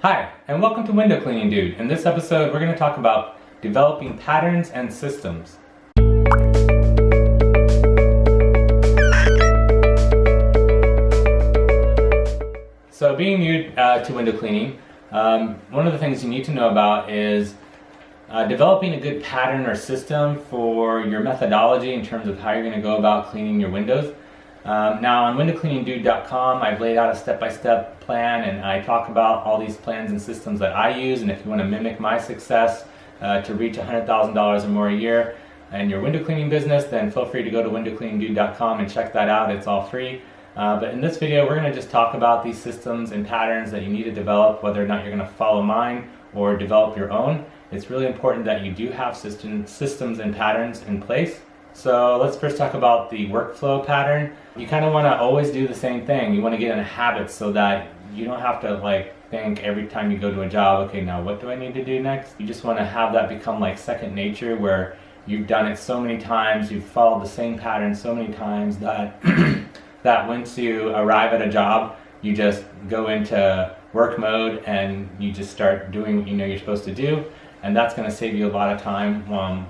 Hi, and welcome to Window Cleaning Dude. In this episode, we're going to talk about developing patterns and systems. So being new to window cleaning, one of the things you need to know about is developing a good pattern or system for your methodology in terms of how you're going to go about cleaning your windows. Now on windowcleaningdude.com, I've laid out a step-by-step plan, and I talk about all these plans and systems that I use. And if you want to mimic my success to reach $100,000 or more a year in your window cleaning business, then feel free to go to windowcleaningdude.com and check that out. It's all free. But in this video, we're going to just talk about these systems and patterns that you need to develop, whether or not you're going to follow mine or develop your own. It's really important that you do have systems and patterns in place. So let's first talk about the workflow pattern. You kind of want to always do the same thing. You want to get in a habit so that you don't have to think every time you go to a job, okay, now what do I need to do next? You just want to have that become like second nature, where you've done it so many times, you've followed the same pattern so many times that that once you arrive at a job, you just go into work mode and you just start doing what you know you're supposed to do. And that's going to save you a lot of time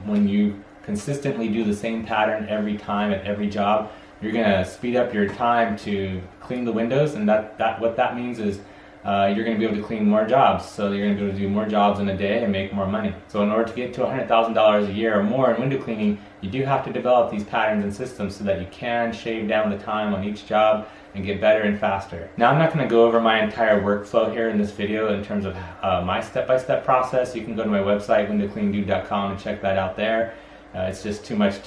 when you consistently do the same pattern every time at every job. You're going to speed up your time to clean the windows, and what that means is you're going to be able to clean more jobs. So you're going to be able to do more jobs in a day and make more money. So in order to get to $100,000 a year or more in window cleaning, you do have to develop these patterns and systems so that you can shave down the time on each job and get better and faster. Now I'm not going to go over my entire workflow here in this video in terms of my step-by-step process. You can go to my website, windowcleaningdude.com, and check that out there. It's just too much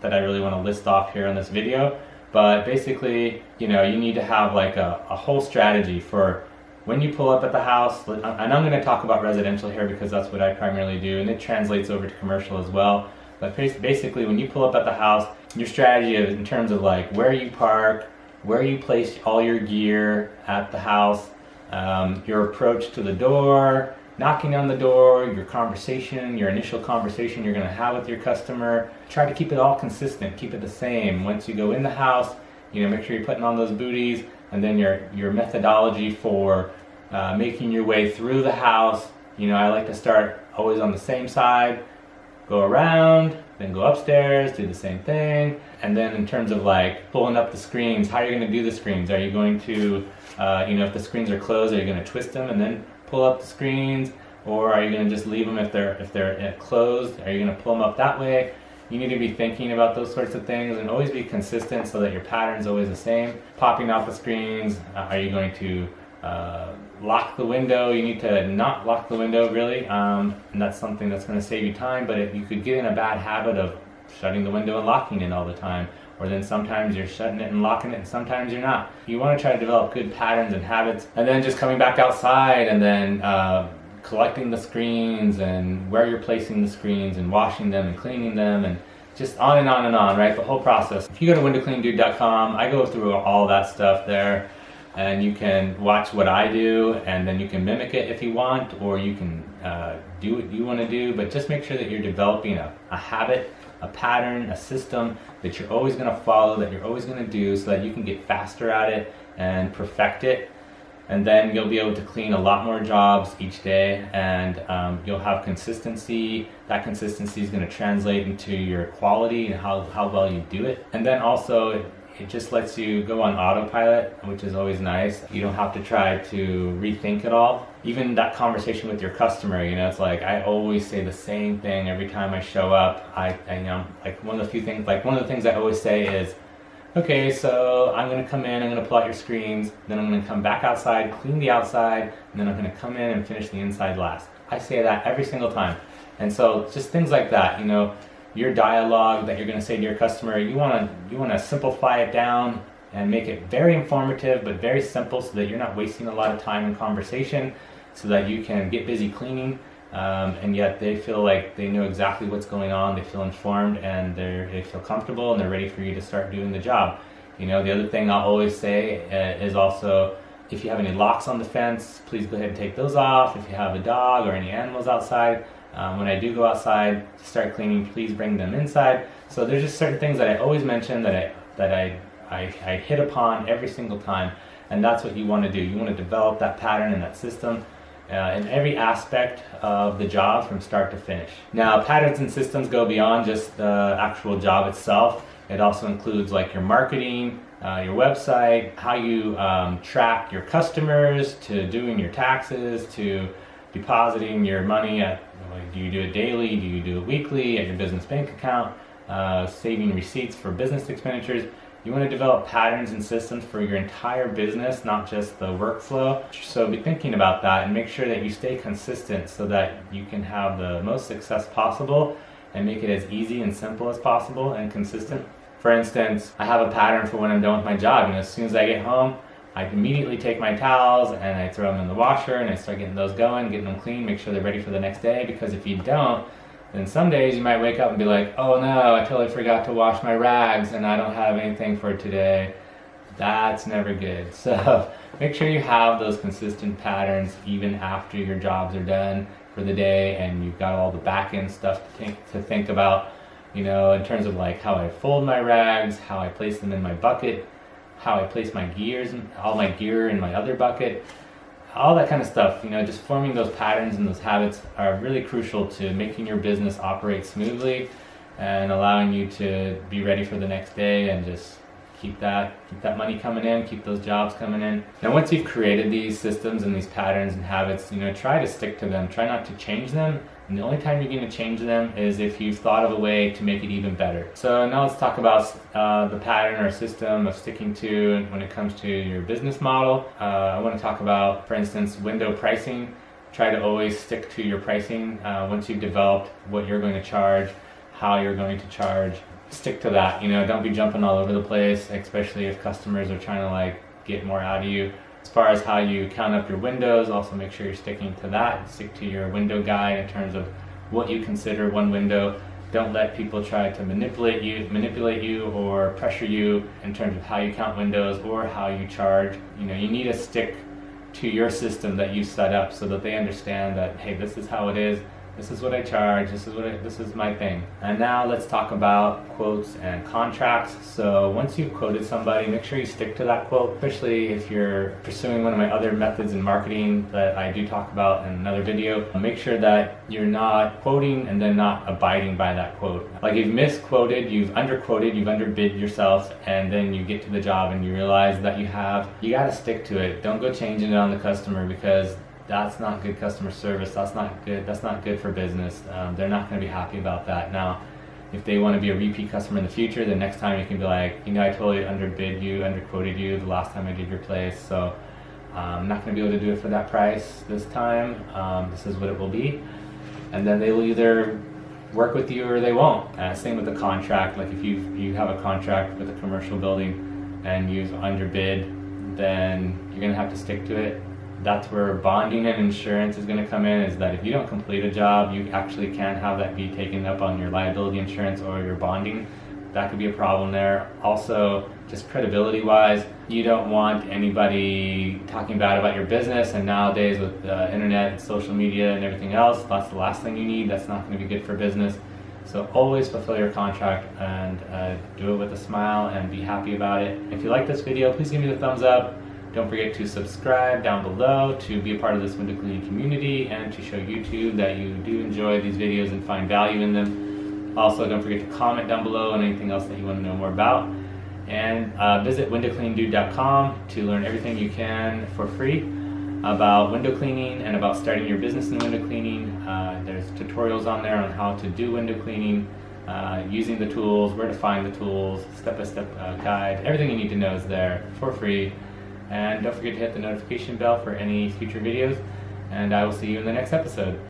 that I really want to list off here on this video. But basically, you need to have like a whole strategy for when you pull up at the house. And I'm going to talk about residential here because that's what I primarily do, and it translates over to commercial as well. But basically, when you pull up at the house, your strategy is in terms of like where you park, where you place all your gear at the house, your approach to the door, knocking on the door, your conversation, your initial conversation you're going to have with your customer. Try to keep it all consistent, keep it the same. Once you go in the house, make sure you're putting on those booties, and then your methodology for making your way through the house. I like to start always on the same side, go around, then go upstairs, do the same thing. And then in terms of like pulling up the screens, how are you going to do the screens? Are you going to, if the screens are closed, are you going to twist them and then pull up the screens? Or are you going to just leave them if they're closed? Are you going to pull them up that way? You need to be thinking about those sorts of things and always be consistent so that your pattern's always the same. Popping out the screens, are you going to lock the window? You need to not lock the window, really, and that's something that's going to save you time. But if you could get in a bad habit of shutting the window and locking it all the time, or then sometimes you're shutting it and locking it and sometimes you're not. You want to try to develop good patterns and habits, and then just coming back outside and then collecting the screens and where you're placing the screens and washing them and cleaning them, and just on and on and on, right? The whole process. If you go to windowcleaningdude.com, I go through all that stuff there, and you can watch what I do, and then you can mimic it if you want, or you can do what you want to do. But just make sure that you're developing a habit, a pattern, a system that you're always going to follow, that you're always going to do, so that you can get faster at it and perfect it. And then you'll be able to clean a lot more jobs each day, and you'll have consistency. That consistency is going to translate into your quality and how well you do it. And then also, it just lets you go on autopilot, which is always nice. You don't have to try to rethink it all. Even that conversation with your customer, it's like I always say the same thing every time I show up. One of the things I always say is, okay, so I'm going to come in, I'm going to pull out your screens, then I'm going to come back outside, clean the outside, and then I'm going to come in and finish the inside last. I say that every single time. And so just things like that, your dialogue that you're going to say to your customer, you want to simplify it down and make it very informative but very simple, so that you're not wasting a lot of time in conversation, so that you can get busy cleaning, and yet they feel like they know exactly what's going on, they feel informed, and they feel comfortable, and they're ready for you to start doing the job. The other thing I'll always say is also, if you have any locks on the fence, please go ahead and take those off. If you have a dog or any animals outside, when I do go outside to start cleaning, please bring them inside. So there's just certain things that I always mention that I hit upon every single time, and that's what you want to do. You want to develop that pattern and that system in every aspect of the job from start to finish. Now, patterns and systems go beyond just the actual job itself. It also includes like your marketing, your website, how you track your customers, to doing your taxes, to depositing your money at, do you do it daily, do you do it weekly, at your business bank account, saving receipts for business expenditures. You want to develop patterns and systems for your entire business, not just the workflow. So be thinking about that and make sure that you stay consistent so that you can have the most success possible and make it as easy and simple as possible and consistent. For instance, I have a pattern for when I'm done with my job, and as soon as I get home, I immediately take my towels and I throw them in the washer and I start getting those going, getting them clean, make sure they're ready for the next day, because if you don't, then some days you might wake up and be like, oh no, I totally forgot to wash my rags and I don't have anything for today. That's never good. So make sure you have those consistent patterns even after your jobs are done for the day and you've got all the back end stuff to think about, you know, in terms of like how I fold my rags, how I place them in my bucket, how I place my gears, all my gear in my other bucket. All that kind of stuff, you know, just forming those patterns and those habits are really crucial to making your business operate smoothly and allowing you to be ready for the next day and just keep that money coming in, keep those jobs coming in. And once you've created these systems and these patterns and habits, you know, try to stick to them. Try not to change them. And the only time you're going to change them is if you've thought of a way to make it even better. So now let's talk about the pattern or system of sticking to when it comes to your business model. I want to talk about, for instance, window pricing. Try to always stick to your pricing. Once you've developed what you're going to charge, how you're going to charge, stick to that. You know, don't be jumping all over the place, especially if customers are trying to like get more out of you. As far as how you count up your windows, also make sure you're sticking to that. Stick to your window guide in terms of what you consider one window. Don't let people try to manipulate you or pressure you in terms of how you count windows or how you charge. You know, you need to stick to your system that you set up so that they understand that, hey, this is how it is. This is what I charge, this is my thing. And now let's talk about quotes and contracts. So once you've quoted somebody, make sure you stick to that quote, especially if you're pursuing one of my other methods in marketing that I do talk about in another video. Make sure that you're not quoting and then not abiding by that quote. Like you've misquoted, you've underquoted, you've underbid yourself, and then you get to the job and you realize that you gotta stick to it. Don't go changing it on the customer, because that's not good customer service. That's not good for business. They're not going to be happy about that. Now, if they want to be a repeat customer in the future, the next time you can be like, you know, I totally underbid you, underquoted you the last time I did your place, so I'm not going to be able to do it for that price this time. This is what it will be. And then they will either work with you or they won't. Same with the contract. Like if you have a contract with a commercial building and you've underbid, then you're going to have to stick to it. That's where bonding and insurance is going to come in, is that if you don't complete a job, you actually can have that be taken up on your liability insurance or your bonding. That could be a problem there. Also, just credibility wise, you don't want anybody talking bad about your business, and nowadays with the internet and social media and everything else, that's the last thing you need. That's not going to be good for business. So always fulfill your contract and do it with a smile and be happy about it. If you like this video, please give me the thumbs up. Don't forget to subscribe down below to be a part of this window cleaning community and to show YouTube that you do enjoy these videos and find value in them. Also, don't forget to comment down below on anything else that you want to know more about. And visit windowcleaningdude.com to learn everything you can for free about window cleaning and about starting your business in window cleaning. There's tutorials on there on how to do window cleaning, using the tools, where to find the tools, step-by-step guide. Everything you need to know is there for free. And don't forget to hit the notification bell for any future videos, and I will see you in the next episode.